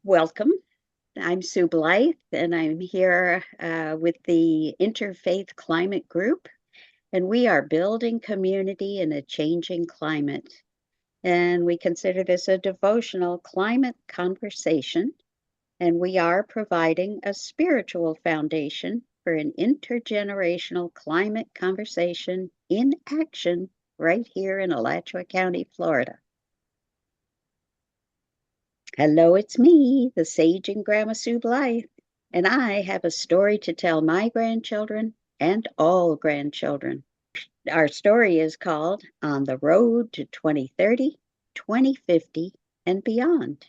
Welcome. I'm Sue Blythe, and I'm here with the Interfaith Climate Group, and we are building community in a changing climate. And we consider this a devotional climate conversation, and we are providing a spiritual foundation for an intergenerational climate conversation in action right here in Alachua County, Florida. Hello, it's me, the sage and Grandma Sue Blythe, and I have a story to tell my grandchildren and all grandchildren. Our story is called On the Road to 2030, 2050, and Beyond.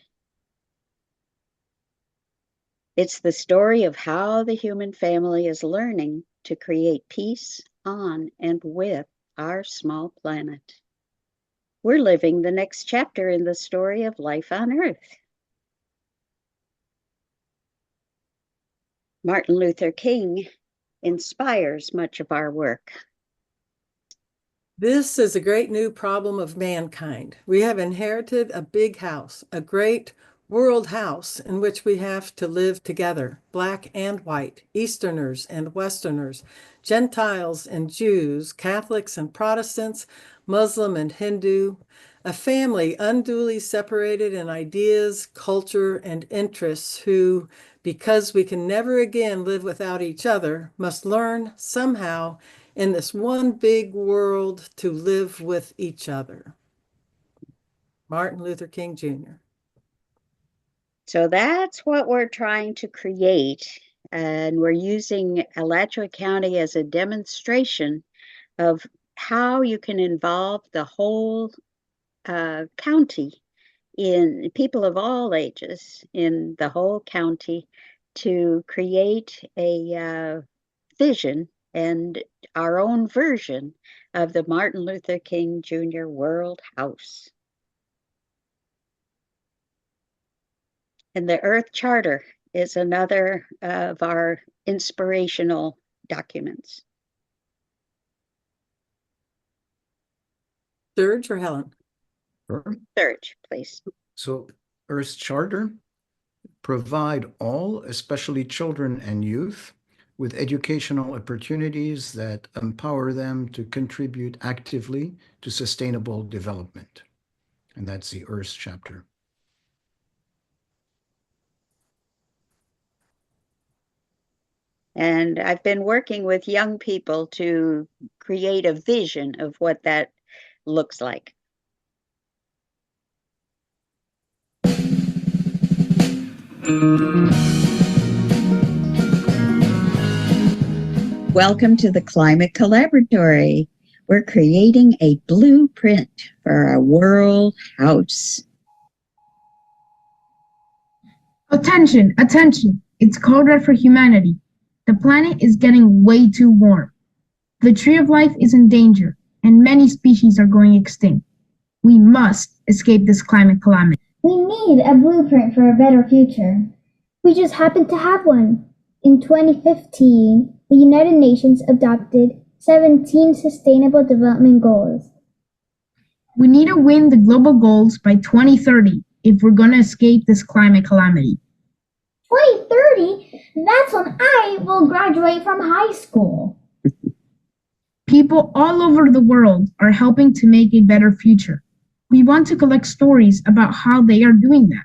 It's the story of how the human family is learning to create peace on and with our small planet. We're living the next chapter in the story of life on Earth. Martin Luther King inspires much of our work. This is a great new problem of mankind. We have inherited a big house, a great world house in which we have to live together, Black and white, Easterners and Westerners, Gentiles and Jews, Catholics and Protestants, Muslim and Hindu, a family unduly separated in ideas, culture, and interests who, because we can never again live without each other, must learn somehow in this one big world to live with each other. Martin Luther King Jr. So that's what we're trying to create. And we're using Alachua County as a demonstration of how you can involve the whole county, in people of all ages in the whole county, to create a vision and our own version of the Martin Luther King Jr. World House. And the Earth Charter is another of our inspirational documents. Serge or Helen? Serge, please. So Earth's Charter provide all, especially children and youth, with educational opportunities that empower them to contribute actively to sustainable development. And that's the Earth's chapter. And I've been working with young people to create a vision of what that looks like. Welcome to the Climate Collaboratory. We're creating a blueprint for our world house. Attention, attention. It's called red for humanity. The planet is getting way too warm. The tree of life is in danger, and many species are going extinct. We must escape this climate calamity. We need a blueprint for a better future. We just happen to have one. In 2015, the United Nations adopted 17 Sustainable Development Goals. We need to win the global goals by 2030 if we're going to escape this climate calamity. 2030? That's when I will graduate from high school. People all over the world are helping to make a better future. We want to collect stories about how they are doing that.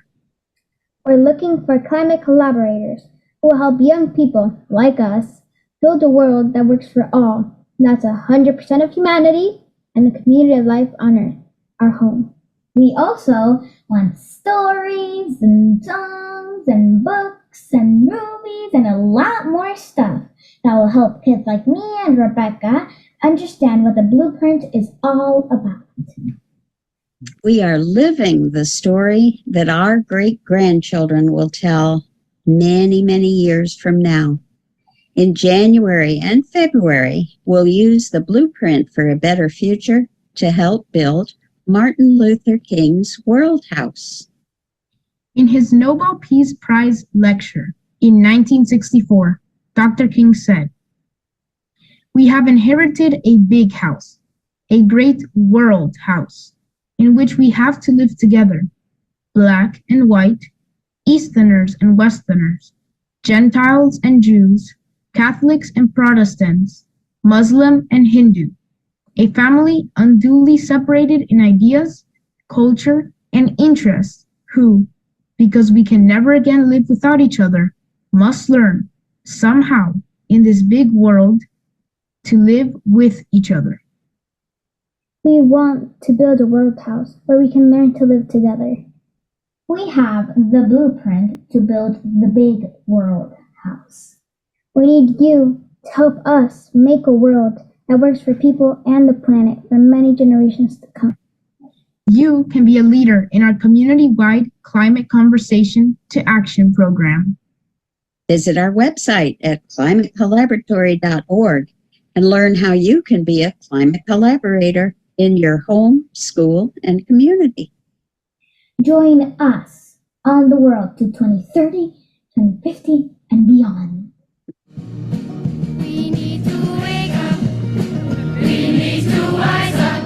We're looking for climate collaborators who will help young people like us build a world that works for all. That's 100% of humanity and the community of life on Earth, our home. We also want stories and songs and books and movies and a lot more stuff that will help kids like me and Rebecca understand what the blueprint is all about. We are living the story that our great-grandchildren will tell many, many years from now. In January and February, we'll use the Blueprint for a Better Future to help build Martin Luther King's World House. In his Nobel Peace Prize lecture in 1964, Dr. King said, "We have inherited a big house, a great world house, in which we have to live together, Black and white, Easterners and Westerners, Gentiles and Jews, Catholics and Protestants, Muslim and Hindu, a family unduly separated in ideas, culture, and interests who, because we can never again live without each other, must learn, somehow, in this big world, to live with each other. We want to build a world house where we can learn to live together. We have the blueprint to build the big world house. We need you to help us make a world that works for people and the planet for many generations to come. You can be a leader in our community-wide Climate Conversation to Action program. Visit our website at climatecollaboratory.org and learn how you can be a climate collaborator in your home, school, and community. Join us on the world to 2030, 2050, and beyond. We need to wake up. We need to wise up.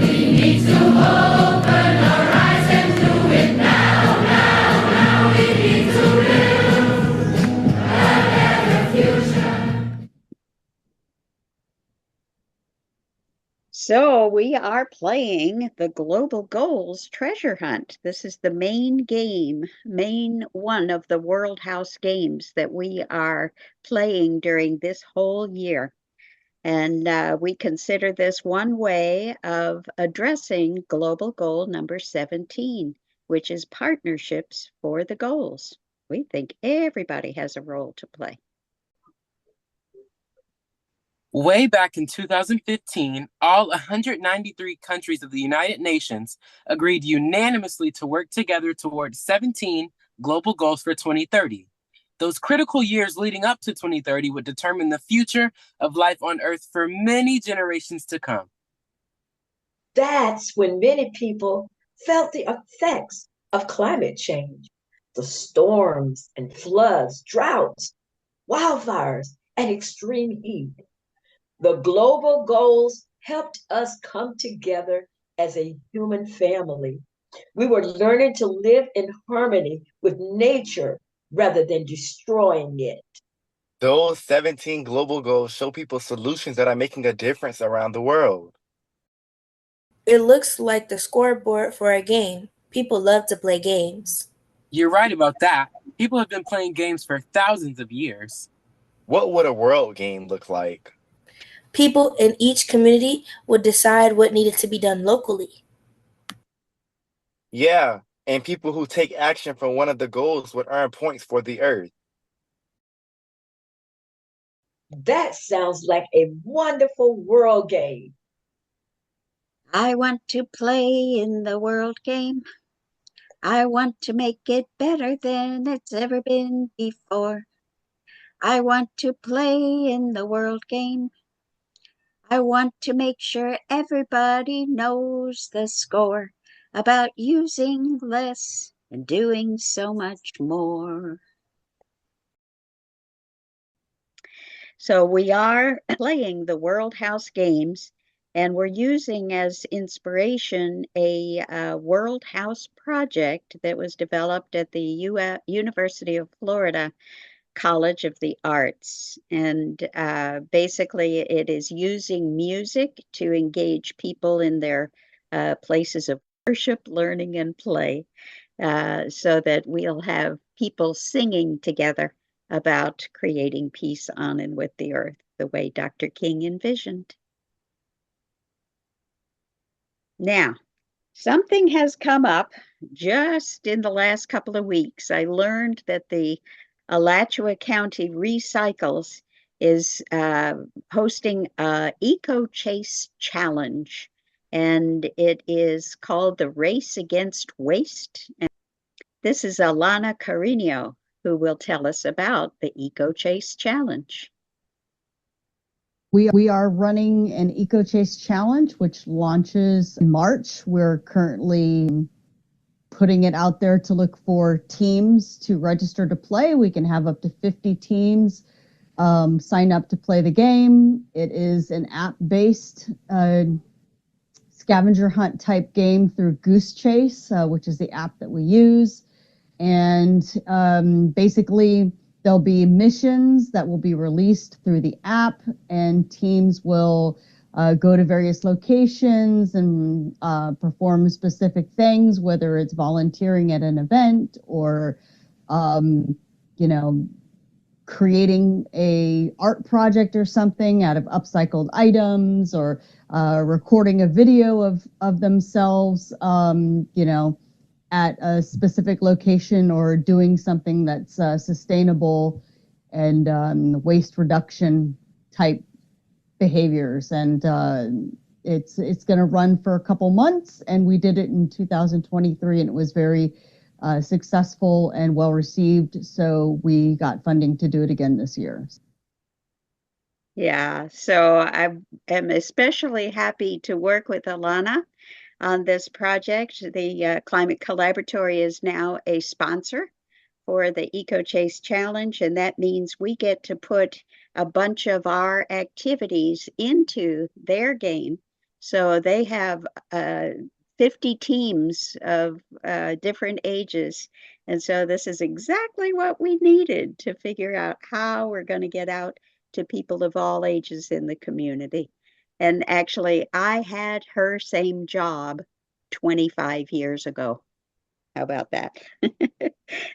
We need to open our eyes and do it now, now, now. We need to build a better future. So we are playing the Global Goals Treasure Hunt. This is the main game, main one of the World House Games that we are playing during this whole year. And we consider this one way of addressing global goal number 17, which is partnerships for the goals. We think everybody has a role to play. Way back in 2015, all 193 countries of the United Nations agreed unanimously to work together towards 17 global goals for 2030. Those critical years leading up to 2030 would determine the future of life on Earth for many generations to come. That's when many people felt the effects of climate change. The storms and floods, droughts, wildfires, and extreme heat. The global goals helped us come together as a human family. We were learning to live in harmony with nature rather than destroying it. Those 17 global goals show people solutions that are making a difference around the world. It looks like the scoreboard for a game. People love to play games. You're right about that. People have been playing games for thousands of years. What would a world game look like? People in each community would decide what needed to be done locally. Yeah, and people who take action for one of the goals would earn points for the Earth. That sounds like a wonderful world game. I want to play in the world game. I want to make it better than it's ever been before. I want to play in the world game. I want to make sure everybody knows the score about using less and doing so much more. So we are playing the World House Games, and we're using as inspiration a World House project that was developed at the University of Florida College of the Arts. And basically, it is using music to engage people in their places of worship, learning, and play, so that we'll have people singing together about creating peace on and with the earth, the way Dr. King envisioned. Now, something has come up just in the last couple of weeks. I learned that the Alachua County Recycles is hosting a Eco Chase Challenge, and it is called the Race Against Waste. And this is Alana Carino, who will tell us about the Eco Chase Challenge. We are running an Eco Chase Challenge, which launches in March. We're currently putting it out there to look for teams to register to play. We can have up to 50 teams sign up to play the game. It is an app-based scavenger hunt type game through Goose Chase, which is the app that we use. And basically, there'll be missions that will be released through the app, and teams will go to various locations and perform specific things, whether it's volunteering at an event or, you know, creating a art project or something out of upcycled items, or recording a video of themselves, you know, at a specific location, or doing something that's sustainable and waste reduction type behaviors. And it's going to run for a couple months, and we did it in 2023, and it was very successful and well received. So we got funding to do it again this year. Yeah, so I am especially happy to work with Alana on this project. The Climate Collaboratory is now a sponsor for the Eco Chase Challenge, and that means we get to put a bunch of our activities into their game. So they have 50 teams of different ages. And so this is exactly what we needed to figure out how we're going to get out to people of all ages in the community. And actually, I had her same job 25 years ago. How about that?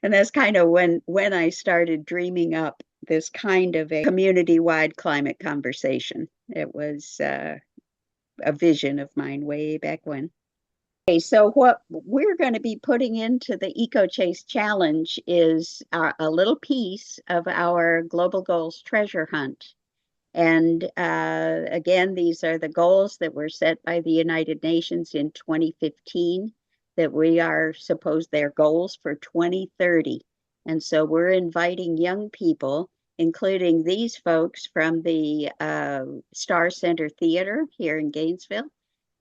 And that's kind of when I started dreaming up this kind of a community-wide climate conversation. It was a vision of mine way back when. Okay, so what we're going to be putting into the Eco Chase Challenge is a little piece of our Global Goals treasure hunt. And again, these are the goals that were set by the United Nations in 2015, that we are supposed their goals for 2030. And so we're inviting young people, including these folks from the Star Center Theater here in Gainesville,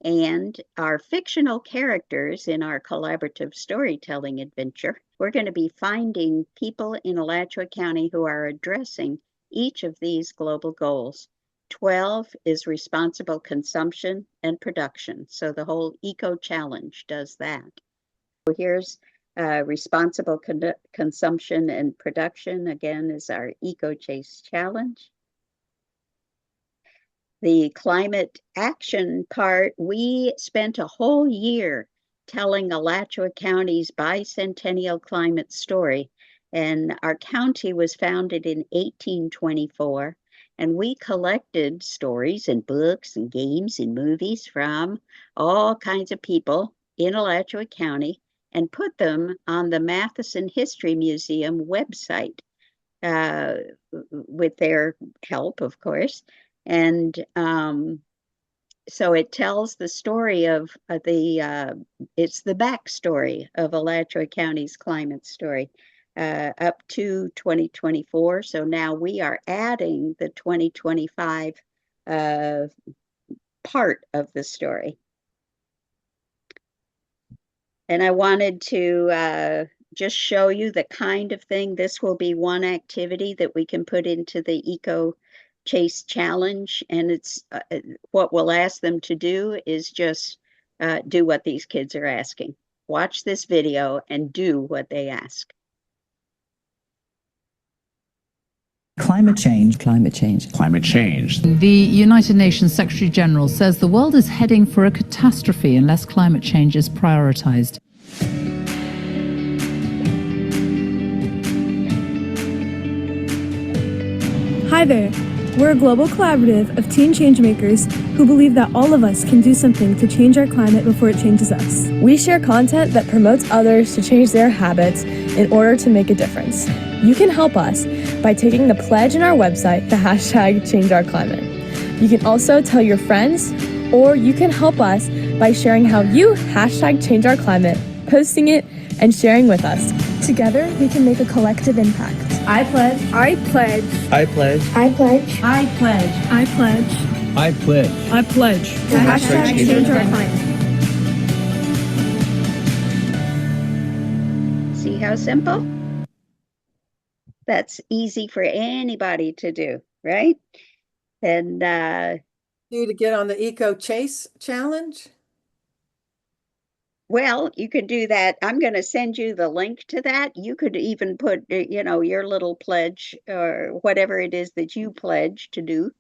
and our fictional characters in our collaborative storytelling adventure. We're going to be finding people in Alachua County who are addressing each of these global goals. 12 is responsible consumption and production. So the whole Eco Challenge does that. So here's responsible consumption and production, again, is our Eco Chase Challenge. The climate action part, we spent a whole year telling Alachua County's bicentennial climate story. And our county was founded in 1824. And we collected stories and books and games and movies from all kinds of people in Alachua County and put them on the Matheson History Museum website with their help, of course. And so it tells the story of it's the backstory of Alachua County's climate story up to 2024. So now we are adding the 2025 part of the story. And I wanted to just show you the kind of thing. This will be one activity that we can put into the Eco Chase Challenge, and it's what we'll ask them to do is just do what these kids are asking. Watch this video and do what they ask. Climate change, climate change, climate change. The United Nations Secretary General says the world is heading for a catastrophe unless climate change is prioritized. Hi there. We're a global collaborative of teen changemakers who believe that all of us can do something to change our climate before it changes us. We share content that promotes others to change their habits in order to make a difference. You can help us by taking the pledge in our website, the hashtag #ChangeOurClimate. You can also tell your friends, or you can help us by sharing how you hashtag #ChangeOurClimate, posting it, and sharing with us. Together, we can make a collective impact. I pledge. I pledge. I pledge. I pledge. I pledge. I pledge. I pledge. I pledge. The hashtag #ChangeOurClimate. See how simple? That's easy for anybody to do, right? And You to get on the Eco Chase Challenge? Well, you could do that. I'm going to send you the link to that. You could even put, your little pledge or whatever it is that you pledge to do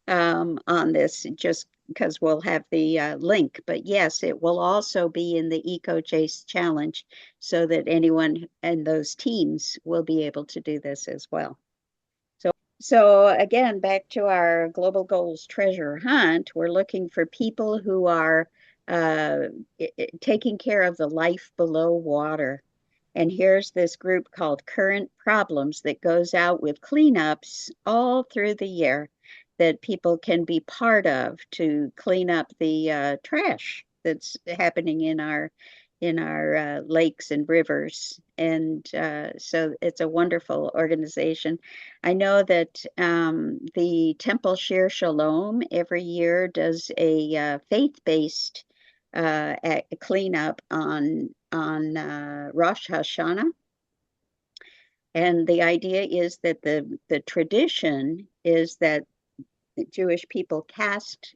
on this, just because we'll have the link. But yes, it will also be in the Eco Chase Challenge so that anyone and those teams will be able to do this as well. So again, back to our Global Goals treasure hunt, we're looking for people who are taking care of the life below water. And here's this group called Current Problems that goes out with cleanups all through the year that people can be part of to clean up the trash that's happening in our lakes and rivers. And so it's a wonderful organization. I know that the Temple Shir Shalom every year does a faith-based cleanup on Rosh Hashanah. And the idea is that the tradition is that Jewish people cast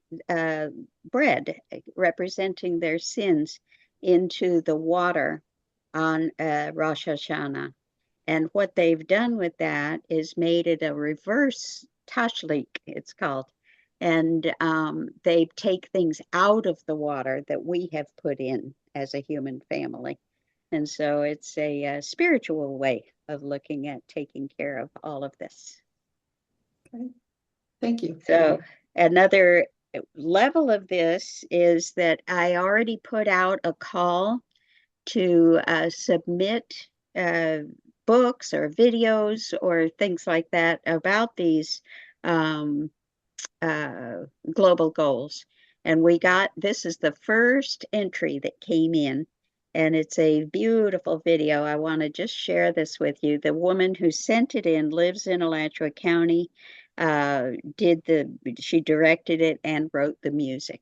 bread representing their sins into the water on Rosh Hashanah. And what they've done with that is made it a reverse tashlik, it's called. And they take things out of the water that we have put in as a human family. And so it's a spiritual way of looking at taking care of all of this. Okay. Thank you. So another level of this is that I already put out a call to submit books or videos or things like that about these global goals. And this is the first entry that came in, and it's a beautiful video. I want to just share this with you. The woman who sent it in lives in Alachua County, she directed it and wrote the music.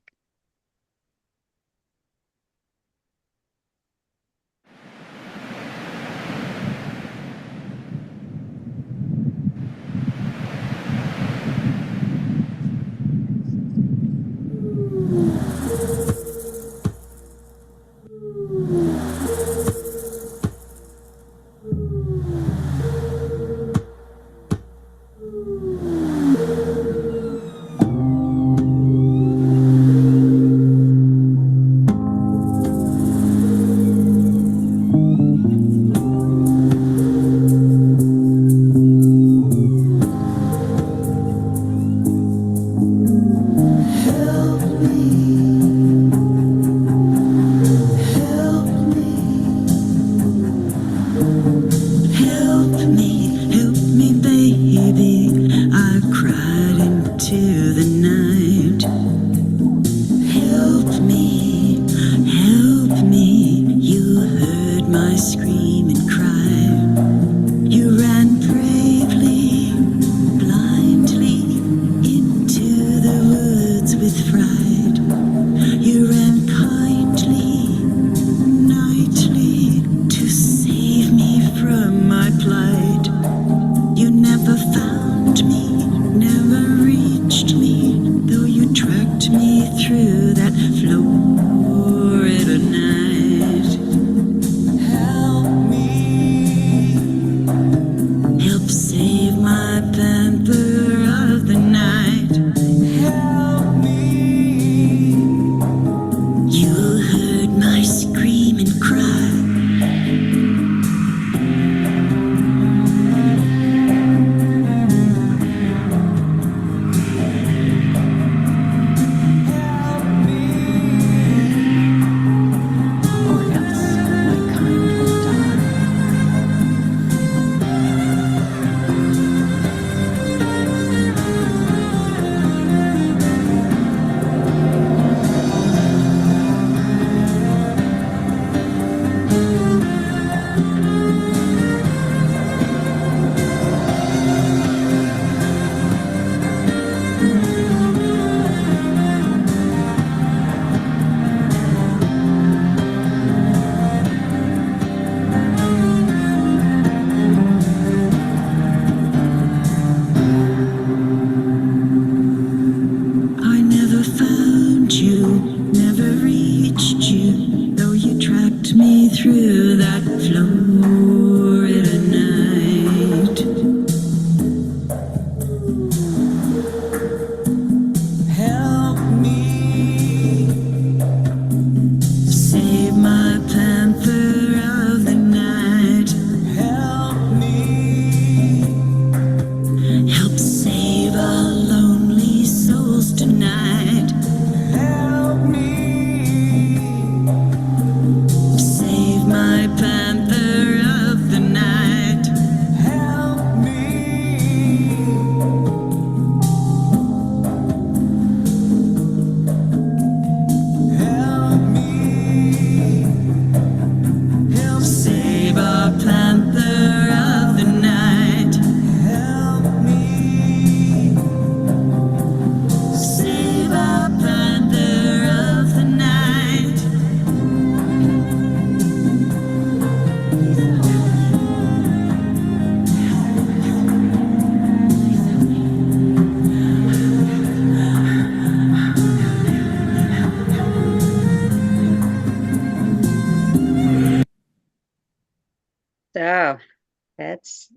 That's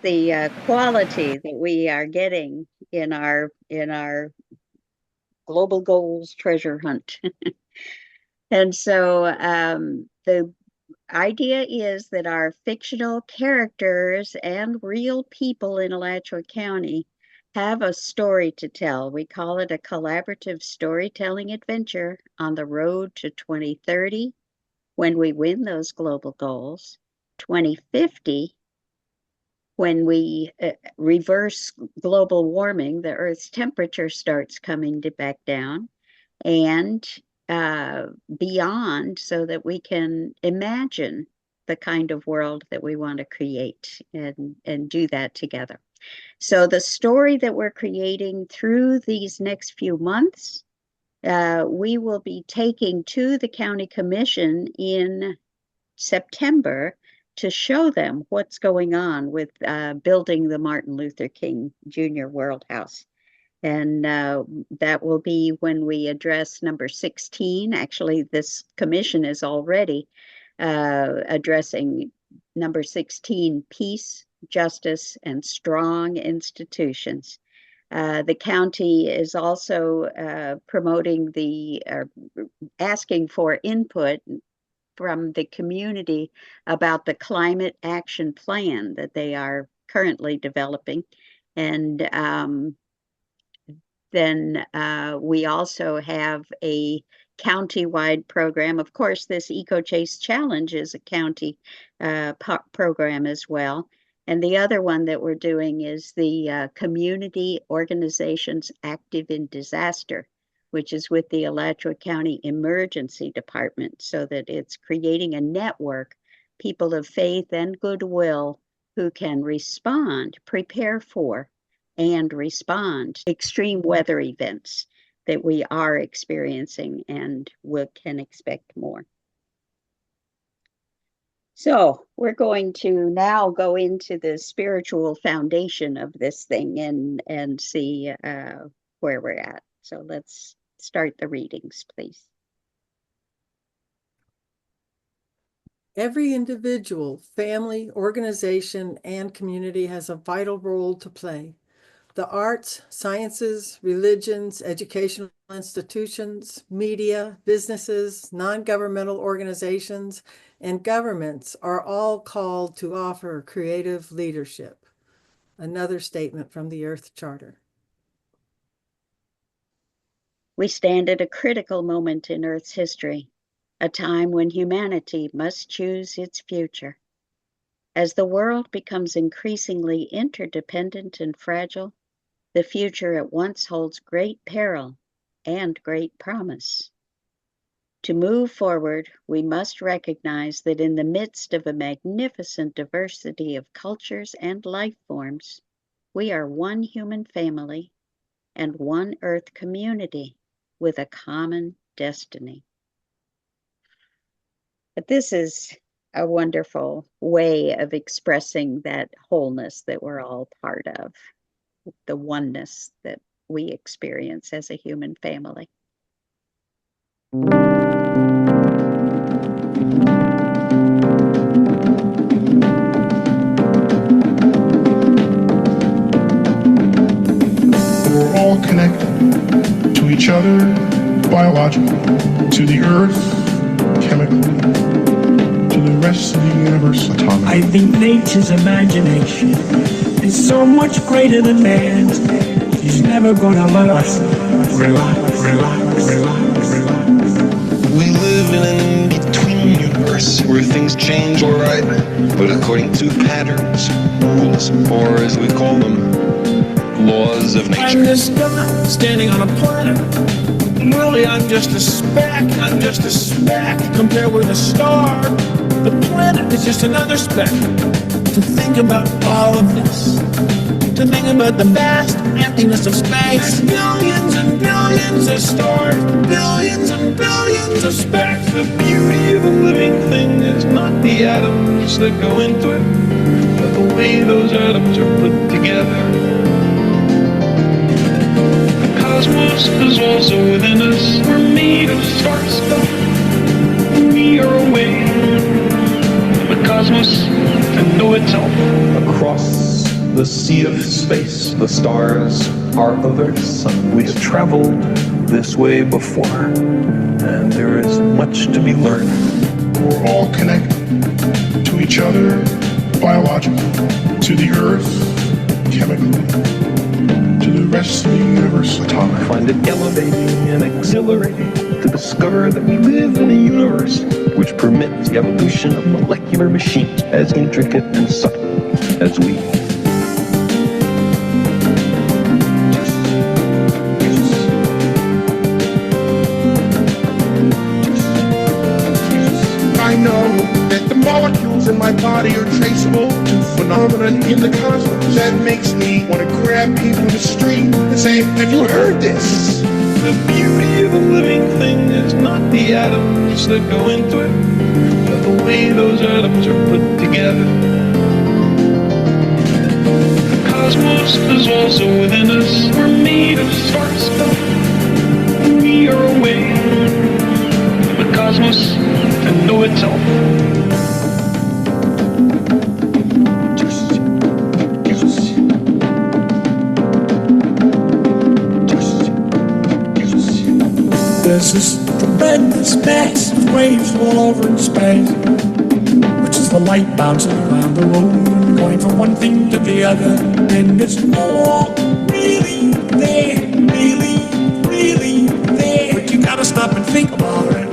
the quality that we are getting in our global goals treasure hunt. And so the idea is that our fictional characters and real people in Alachua County have a story to tell. We call it a collaborative storytelling adventure on the road to 2030 when we win those global goals, 2050 when we reverse global warming, the Earth's temperature starts coming back down, and beyond, so that we can imagine the kind of world that we want to create and do that together. So the story that we're creating through these next few months, we will be taking to the county commission in September to show them what's going on with building the Martin Luther King Jr. World House. And that will be when we address number 16. Actually, this commission is already addressing number 16, peace, justice, and strong institutions. The county is also promoting asking for input from the community about the climate action plan that they are currently developing. And then we also have a county-wide program. Of course, this EcoChase Challenge is a county program as well. And the other one that we're doing is the Community Organizations Active in Disaster, which is with the Alachua County Emergency Department, so that it's creating a network, people of faith and goodwill who can respond, prepare for, and respond to extreme weather events that we are experiencing and can expect more. So we're going to now go into the spiritual foundation of this thing and see where we're at. So let's start the readings, please. Every individual, family, organization, and community has a vital role to play. The arts, sciences, religions, educational institutions, media, businesses, non-governmental organizations, and governments are all called to offer creative leadership. Another statement from the Earth Charter. We stand at a critical moment in Earth's history, a time when humanity must choose its future. As the world becomes increasingly interdependent and fragile, the future at once holds great peril and great promise. To move forward, we must recognize that in the midst of a magnificent diversity of cultures and life forms, we are one human family and one Earth community with a common destiny. But this is a wonderful way of expressing that wholeness that we're all part of, the oneness that we experience as a human family. We're all connected to each other biologically, to the earth chemically, to the rest of the universe atomically. I think nature's imagination is so much greater than man's. He's never gonna let us relax. We live in an in-between universe where things change alright, but according to patterns, rules, or as we call them, laws of nature. I'm this guy standing on a planet. Really, I'm just a speck compared with a star. The planet is just another speck. To think about all of this, to think about the vast emptiness of space. Billions and billions of stars, billions and billions of specks. The beauty of a living thing is not the atoms that go into it, but the way those atoms are put together. The cosmos is also within us. We're made of star stuff. We are away. The cosmos cosmos to know itself. Across the sea of space, the stars are others. We have traveled this way before, and there is much to be learned. We're all connected to each other biologically, to the earth chemically, to the rest of the universe atomically. I find it elevating and exhilarating to discover that we live in a universe which permits the evolution of molecular machines as intricate and subtle as we. I know that the molecules in my body are traceable to phenomena in the cosmos. That makes me want to grab people in the street and say, have you heard this? The beauty of a living thing is not the atoms that go into it, but the way those atoms are put together. The cosmos is also within us. We're made of star stuff. We are a way for the cosmos to know itself. There's this tremendous mass of waves all over in space, which is the light bouncing around the room, going from one thing to the other, and it's all really there, really there. But you gotta stop and think about it,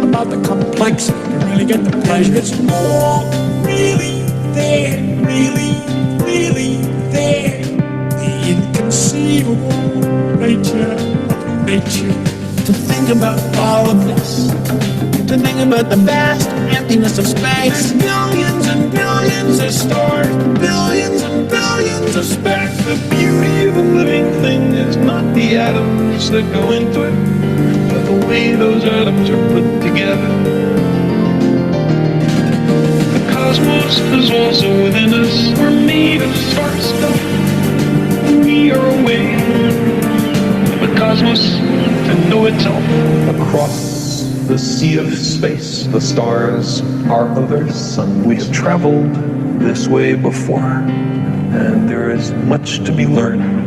about the complexity to really get the pleasure. It's all really there, really there. The inconceivable nature of nature. To think about all of this, to think about the vast emptiness of space. There's billions and billions of stars, billions and billions of specks. The beauty of a living thing is not the atoms that go into it, but the way those atoms are put together. The cosmos is also within us. We're made of star stuff. We are a way for the cosmos to know itself. Across the sea of space, the stars are others. We have traveled this way before, and there is much to be learned.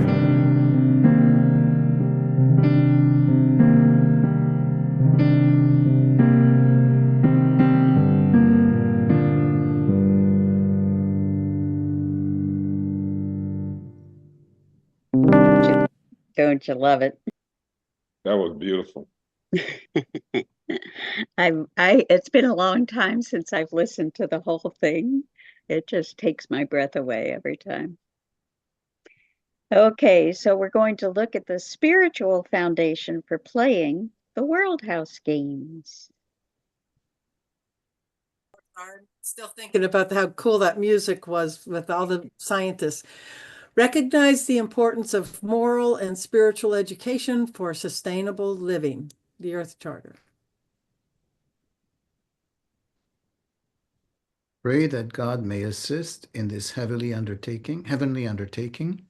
Don't you love it? That was beautiful. It's been a long time since I've listened to the whole thing. It just takes my breath away every time. Okay, so we're going to look at the spiritual foundation for playing the World House games. I'm still thinking about how cool that music was with all the scientists. Recognize the importance of moral and spiritual education for sustainable living. The Earth Charter. Pray that God may assist in this heavenly undertaking,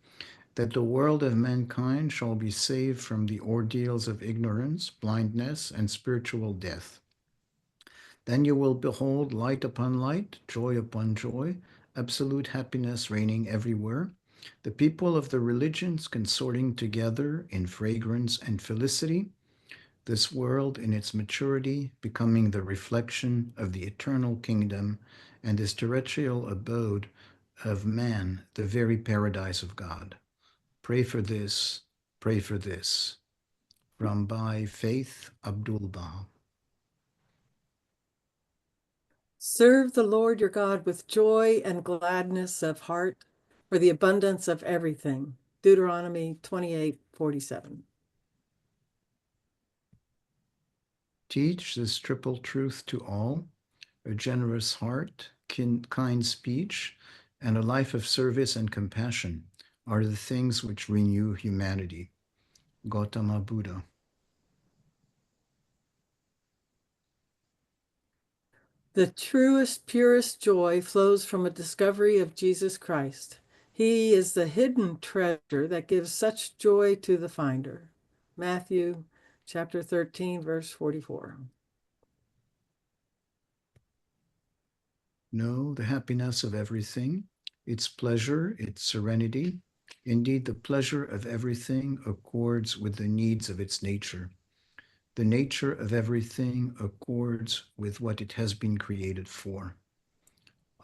that the world of mankind shall be saved from the ordeals of ignorance, blindness, and spiritual death. Then you will behold light upon light, joy upon joy, absolute happiness reigning everywhere, the people of the religions consorting together in fragrance and felicity, this world in its maturity becoming the reflection of the eternal kingdom, and this terrestrial abode of man, the very paradise of God. Pray for this, pray for this. From by Faith Abdul-Baha. Serve the Lord your God with joy and gladness of heart for the abundance of everything. Deuteronomy 28:47. Teach this triple truth to all, a generous heart, kind speech, and a life of service and compassion are the things which renew humanity. Gautama Buddha. The truest, purest joy flows from a discovery of Jesus Christ. He is the hidden treasure that gives such joy to the finder. Matthew chapter 13, verse 44. know the happiness of everything, its pleasure, its serenity. Indeed, the pleasure of everything accords with the needs of its nature. The nature of everything accords with what it has been created for.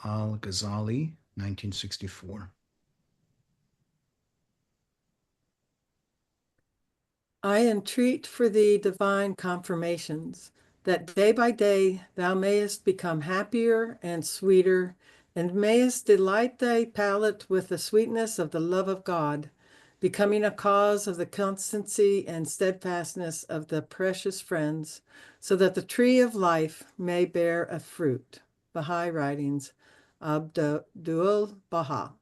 Al-Ghazali, 1964. I entreat for thee divine confirmations, that day by day thou mayest become happier and sweeter, and mayest delight thy palate with the sweetness of the love of God, becoming a cause of the constancy and steadfastness of the precious friends, so that the tree of life may bear a fruit. Baha'i Writings, Abdul Baha.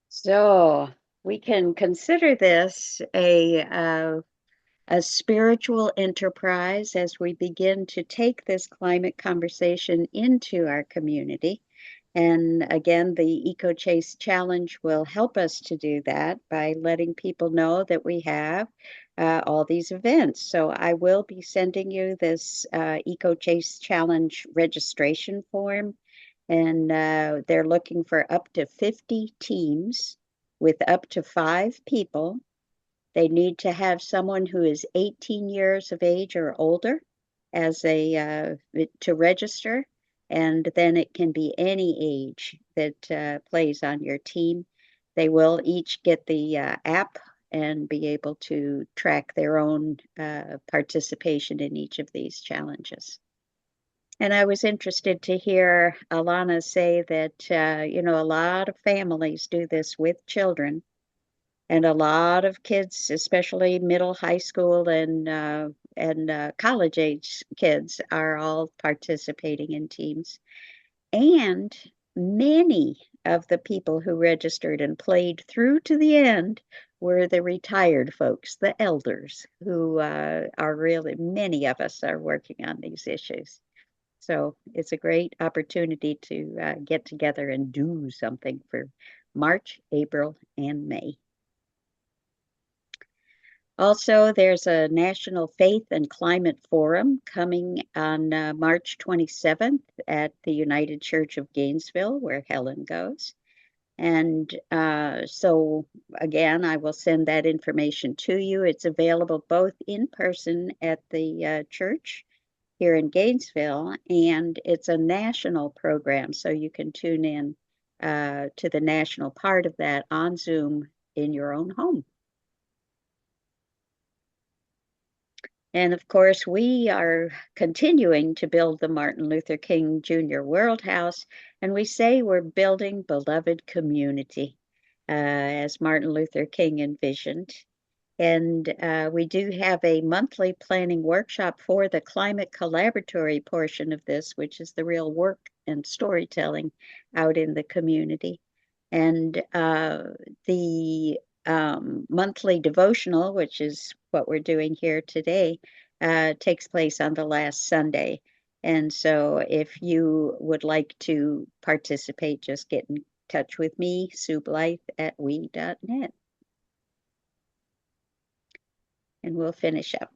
So we can consider this a spiritual enterprise as we begin to take this climate conversation into our community. And again, the Eco Chase Challenge will help us to do that by letting people know that we have all these events. So I will be sending you this Eco Chase Challenge registration form, and they're looking for up to 50 teams with up to 5 people. They need to have someone who is 18 years of age or older as a to register, and then it can be any age that plays on your team. They will each get the app and be able to track their own participation in each of these challenges. And I was interested to hear Alana say that, a lot of families do this with children, and a lot of kids, especially middle, high school, and college age kids, are all participating in teams. And many of the people who registered and played through to the end were the retired folks, the elders, who are really, many of us are working on these issues. So it's a great opportunity to get together and do something for March, April, and May. Also, there's a National Faith and Climate Forum coming on March 27th at the United Church of Gainesville, where Helen goes. And so, again, I will send that information to you. It's available both in person at the church here in Gainesville, and it's a national program, so you can tune in to the national part of that on Zoom in your own home. And of course, we are continuing to build the Martin Luther King Jr. World House, and we say we're building beloved community, as Martin Luther King envisioned. And we do have a monthly planning workshop for the Climate Collaboratory portion of this, which is the real work and storytelling out in the community. And the monthly devotional, which is what we're doing here today, takes place on the last Sunday. And so if you would like to participate, just get in touch with me, Sue Blythe at we.net. And we'll finish up.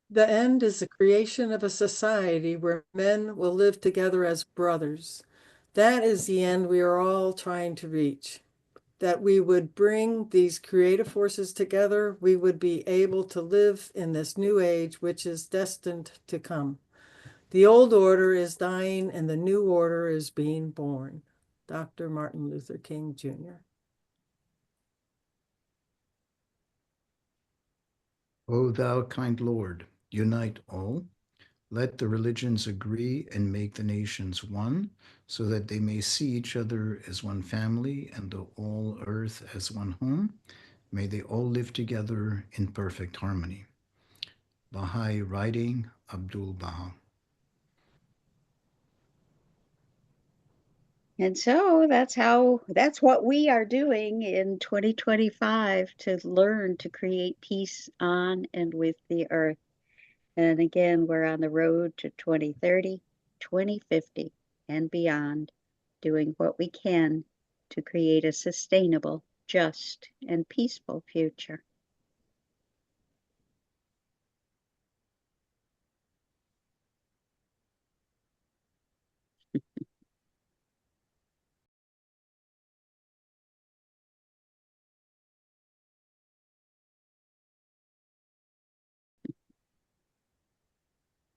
The end is the creation of a society where men will live together as brothers. That is the end we are all trying to reach. That we would bring these creative forces together, we would be able to live in this new age which is destined to come. The old order is dying and the new order is being born. Dr. Martin Luther King, Jr. O thou kind Lord, unite all. Let the religions agree and make the nations one, so that they may see each other as one family and the whole earth as one home. May they all live together in perfect harmony. Baha'i Writing, Abdul Baha. And so that's what we are doing in 2025 to learn to create peace on and with the earth. And again, we're on the road to 2030, 2050, and beyond, doing what we can to create a sustainable, just, and peaceful future.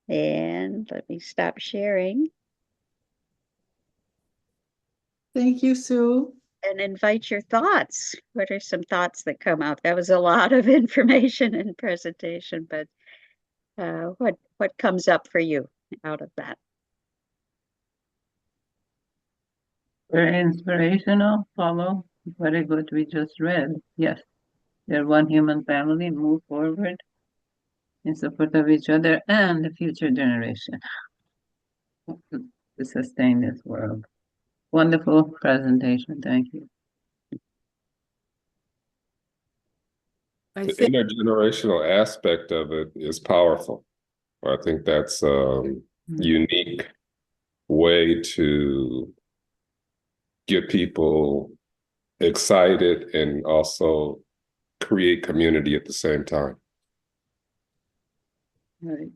And let me stop sharing. Thank you, Sue. And invite your thoughts. What are some thoughts that come up? That was a lot of information and presentation, but what comes up for you out of that? Very inspirational, Paulo. Very good. We just read. Yes. They're one human family, move forward in support of each other and the future generation to sustain this world. Wonderful presentation. Thank you. The intergenerational aspect of it is powerful. I think that's a unique way to get people excited and also create community at the same time. Right.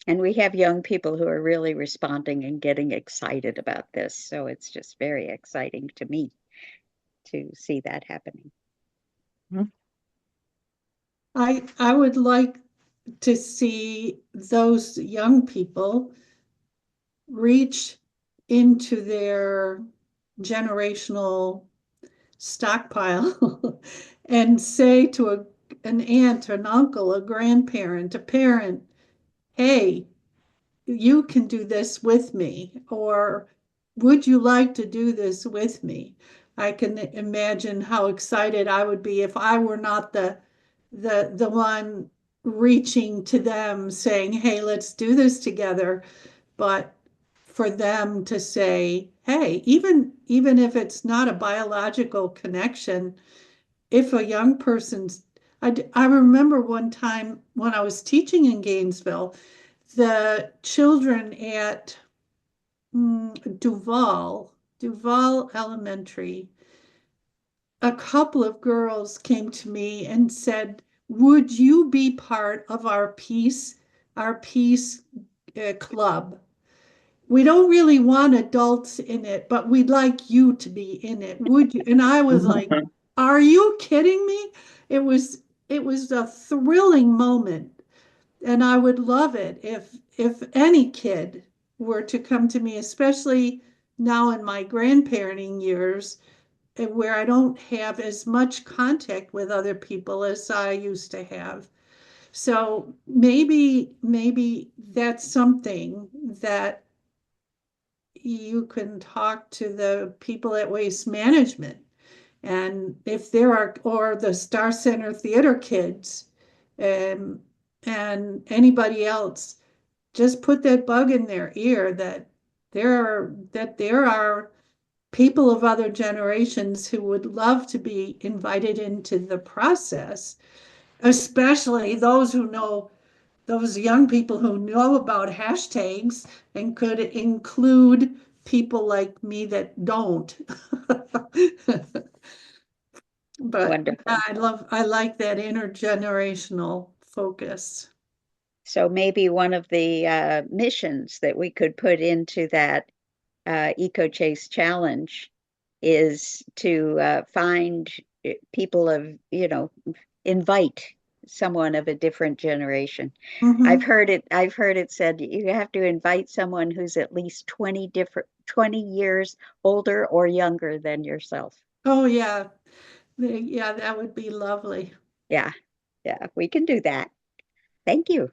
And we have young people who are really responding and getting excited about this. So it's just very exciting to me to see that happening. I would like to see those young people reach into their generational stockpile and say to an aunt, an uncle, a grandparent, a parent, hey, you can do this with me, or would you like to do this with me? I can imagine how excited I would be if I were not the one reaching to them saying, hey, let's do this together, but for them to say, hey, even if it's not a biological connection, if a young person's, I remember one time when I was teaching in Gainesville, the children at Duval Elementary, a couple of girls came to me and said, would you be part of our peace club? We don't really want adults in it, but we'd like you to be in it. Would you? And I was like, are you kidding me? It was a thrilling moment. And I would love it if any kid were to come to me, especially now in my grandparenting years, where I don't have as much contact with other people as I used to have. So maybe that's something that you can talk to the people at Waste Management. And if there are, or the Star Center Theater kids, and anybody else, just put that bug in their ear that there are people of other generations who would love to be invited into the process, especially those young people who know about hashtags and could include people like me that don't. But Wonderful. I like that intergenerational focus. So maybe one of the missions that we could put into that Eco Chase Challenge is to find people of, invite someone of a different generation. I've heard it said you have to invite someone who's at least 20 years older or younger than yourself. Oh yeah. Yeah, that would be lovely. Yeah, we can do that. Thank you.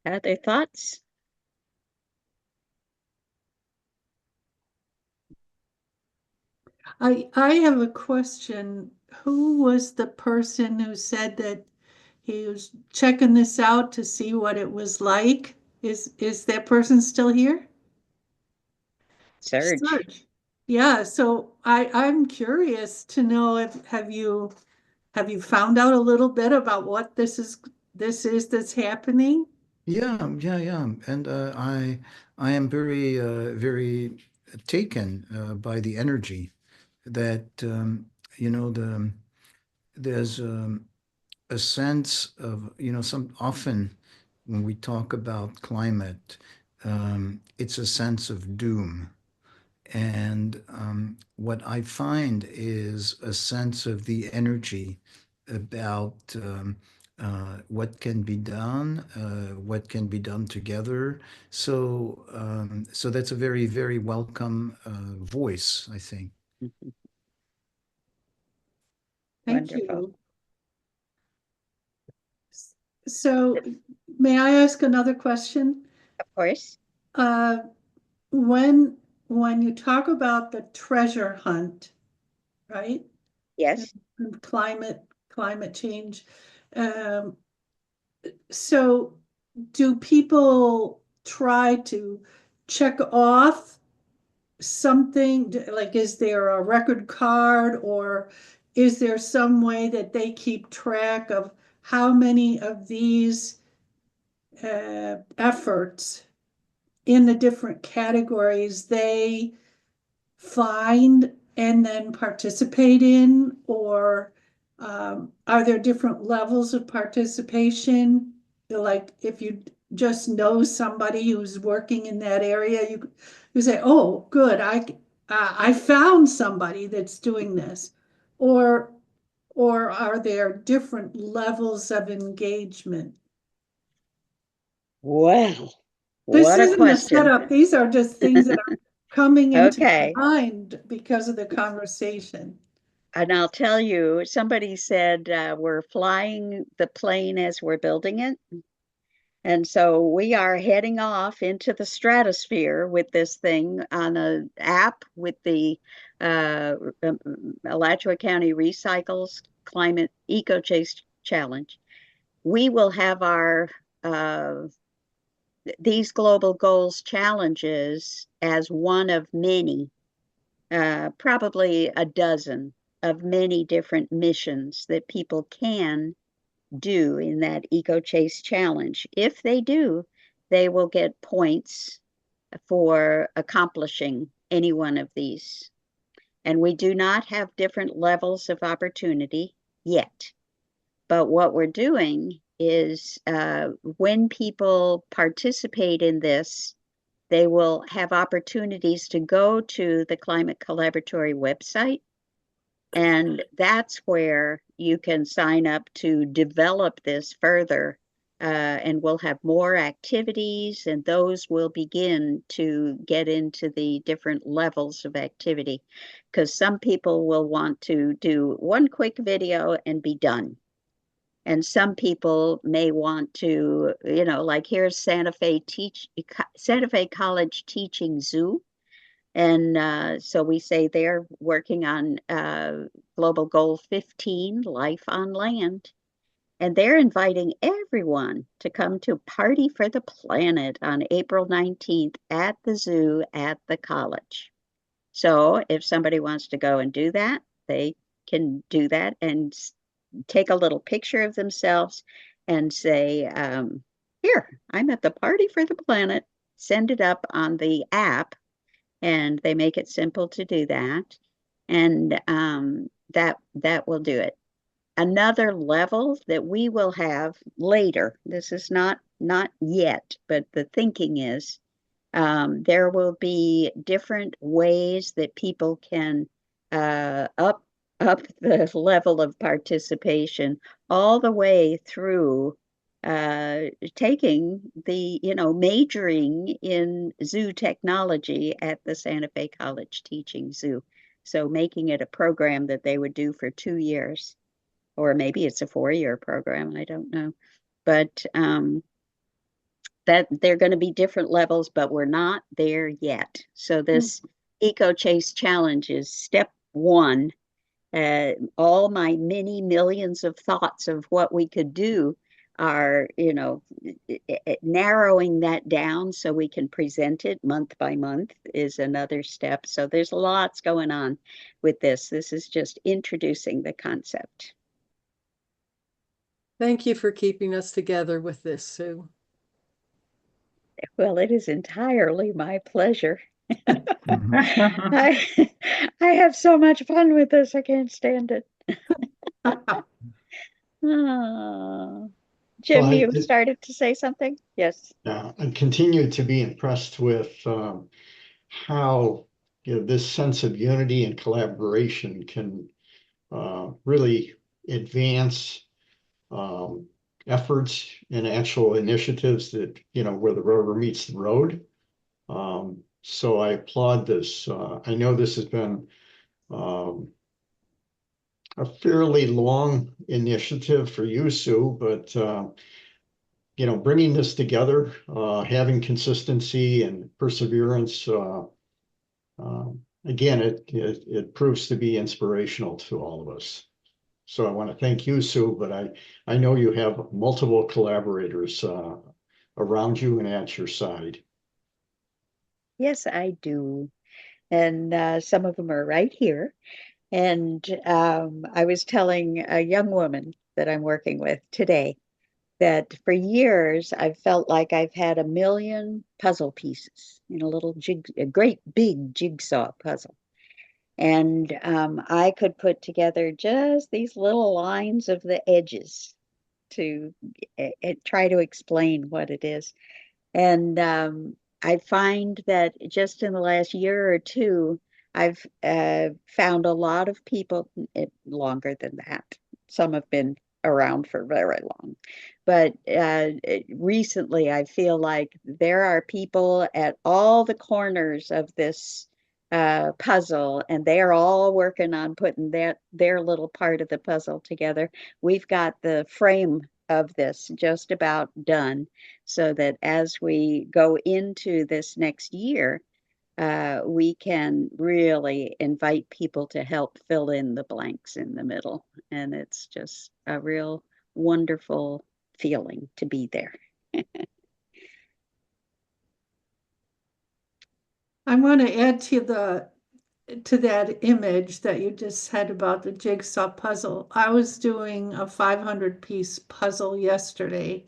Other thoughts? I have a question. Who was the person who said that he was checking this out to see what it was like? Is that person still here? Serge. Yeah, so I'm curious to know if have you found out a little bit about what this is that's happening? Yeah. And I am very taken by the energy that there's a sense of, often when we talk about climate, it's a sense of doom. And what I find is a sense of the energy about what can be done, what can be done together. So that's a very, very welcome voice, I think. Thank Wonderful. you. So, may I ask another question? Of course. When you talk about the treasure hunt, right? Yes. And climate change. So do people try to check off something? Like, is there a record card, or is there some way that they keep track of how many of these efforts in the different categories they find and then participate in? Or are there different levels of participation? Like, if you just know somebody who's working in that area, you say, oh, good, I found somebody that's doing this. Or are there different levels of engagement? Well, This what a isn't a question. setup. These are just things that are coming into Okay. my mind because of the conversation. And I'll tell you, somebody said we're flying the plane as we're building it. And so we are heading off into the stratosphere with this thing on an app with the Alachua County Recycles Climate Eco Chase Challenge. We will have our these global goals challenges as one of many, probably a dozen of many different missions that people can do in that Eco Chase Challenge. If they do, they will get points for accomplishing any one of these. And we do not have different levels of opportunity yet. But what we're doing is when people participate in this, they will have opportunities to go to the Climate Collaboratory website. And that's where you can sign up to develop this further. And we'll have more activities, and those will begin to get into the different levels of activity. Because some people will want to do one quick video and be done. And some people may want to, like here's Santa Fe College Teaching Zoo. And so we say they're working on Global Goal 15, Life on Land. And they're inviting everyone to come to Party for the Planet on April 19th at the zoo at the college. So if somebody wants to go and do that, they can do that and take a little picture of themselves and say, here, I'm at the Party for the Planet. Send it up on the app, and they make it simple to do that. And that will do it. Another level that we will have later, this is not yet, but the thinking is there will be different ways that people can up the level of participation, all the way through taking the, majoring in zoo technology at the Santa Fe College Teaching Zoo. So making it a program that they would do for 2 years, or maybe it's a 4-year program, I don't know. But that they're going to be different levels, but we're not there yet. So this Eco Chase Challenge is step one. All my many millions of thoughts of what we could do are, narrowing that down so we can present it month by month is another step. So there's lots going on with this. This is just introducing the concept. Thank you for keeping us together with this, Sue. Well, it is entirely my pleasure. I have so much fun with this. I can't stand it. Oh. Well, Jim, you started to say something? Yes. I continue to be impressed with how this sense of unity and collaboration can really advance efforts and actual initiatives that, where the rubber meets the road. So I applaud this. I know this has been um, a fairly long initiative for you, Sue, but bringing this together, having consistency and perseverance, again, it proves to be inspirational to all of us. So I want to thank you, Sue, but I know you have multiple collaborators around you and at your side. Yes, I do. And some of them are right here. And I was telling a young woman that I'm working with today that for years I've felt like I've had a million puzzle pieces in a great big jigsaw puzzle. And I could put together just these little lines of the edges to try to explain what it is. And I find that just in the last year or two, I've found a lot of people, longer than that. Some have been around for very long. But recently, I feel like there are people at all the corners of this puzzle, and they are all working on putting their little part of the puzzle together. We've got the frame of this just about done, so that as we go into this next year, we can really invite people to help fill in the blanks in the middle. And it's just a real wonderful feeling to be there. I want to add to that image that you just had about the jigsaw puzzle. I was doing a 500-piece puzzle yesterday,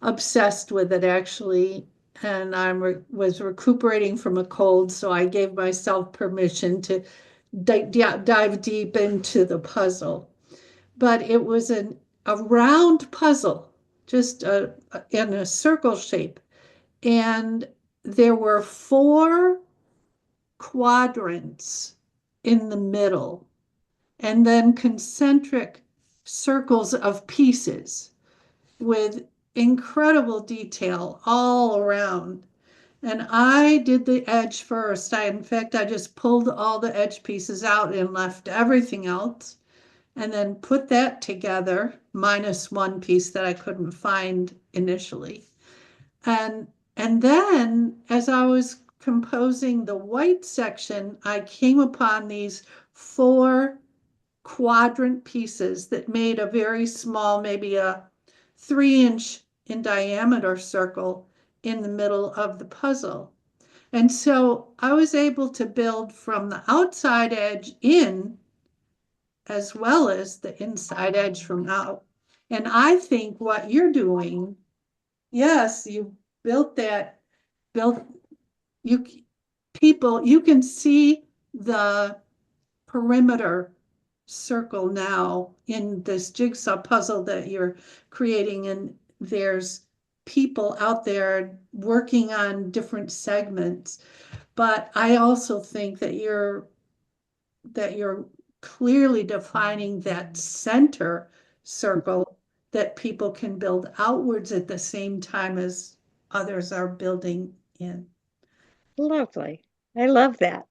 obsessed with it actually, and was recuperating from a cold, so I gave myself permission to dive deep into the puzzle. But it was a round puzzle, just in a circle shape, and there were 4 quadrants in the middle, and then concentric circles of pieces with incredible detail all around. And I did the edge first. In fact, I just pulled all the edge pieces out and left everything else, and then put that together, minus one piece that I couldn't find initially. And then as I was composing the white section, I came upon these 4 quadrant pieces that made a very small, maybe a 3-inch in diameter circle in the middle of the puzzle. And so I was able to build from the outside edge in, as well as the inside edge from out. And I think what you're doing, yes, you built you you can see the perimeter circle now in this jigsaw puzzle that you're creating, and there's people out there working on different segments. But I also think that you're clearly defining that center circle that people can build outwards at the same time as others are building in. Lovely. I love that.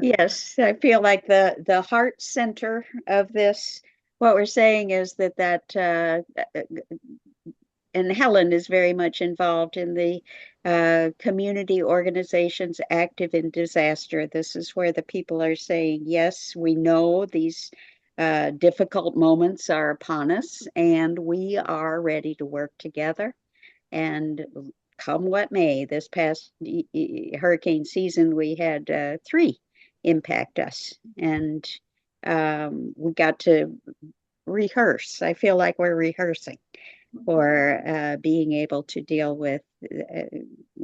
Yes, I feel like the heart center of this, what we're saying is that and Helen is very much involved in the community organizations active in disaster. This is where the people are saying, yes, we know these difficult moments are upon us, and we are ready to work together. And come what may, this past hurricane season, we had 3 impact us, and we got to rehearse. I feel like we're rehearsing for being able to deal with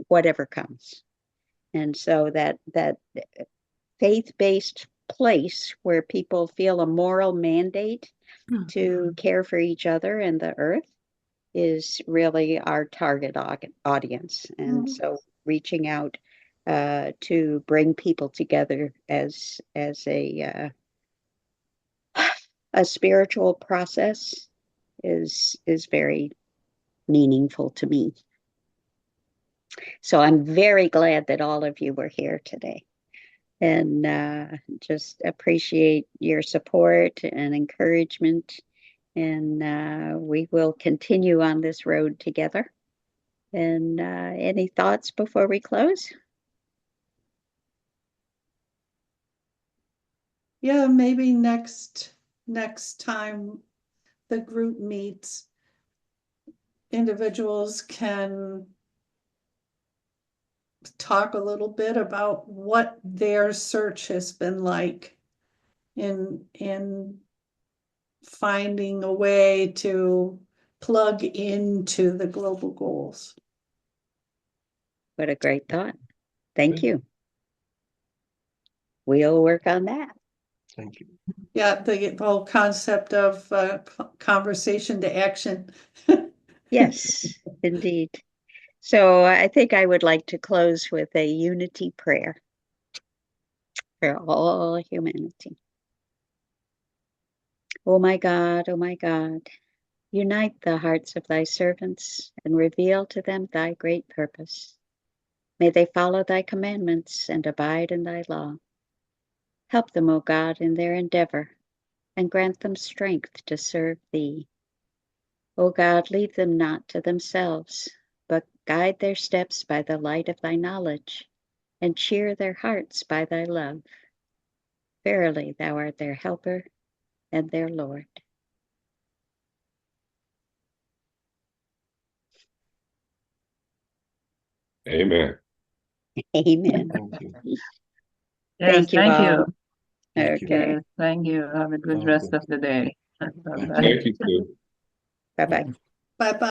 whatever comes. And so that faith-based place where people feel a moral mandate to care for each other and the earth is really our target audience. And so reaching out to bring people together as a spiritual process is very meaningful to me. So I'm very glad that all of you were here today, and just appreciate your support and encouragement. And we will continue on this road together. And any thoughts before we close? Yeah, maybe next time the group meets, individuals can talk a little bit about what their search has been like in finding a way to plug into the global goals. What a great thought. Thank you. We'll work on that. Thank you. Yeah, the whole concept of conversation to action. Yes, indeed. So I think I would like to close with a unity prayer for all humanity. Oh my God, unite the hearts of thy servants and reveal to them thy great purpose. May they follow thy commandments and abide in thy law. Help them, O God, in their endeavor, and grant them strength to serve thee. O God, leave them not to themselves, but guide their steps by the light of thy knowledge, and cheer their hearts by thy love. Verily, thou art their helper and their Lord. Amen. Amen. Thank you. Yes, Thank you thank all. you. Okay. Yes, thank you. Have a good Thank rest you. of the day. Bye-bye. Thank you, Sue. Bye-bye. Bye-bye.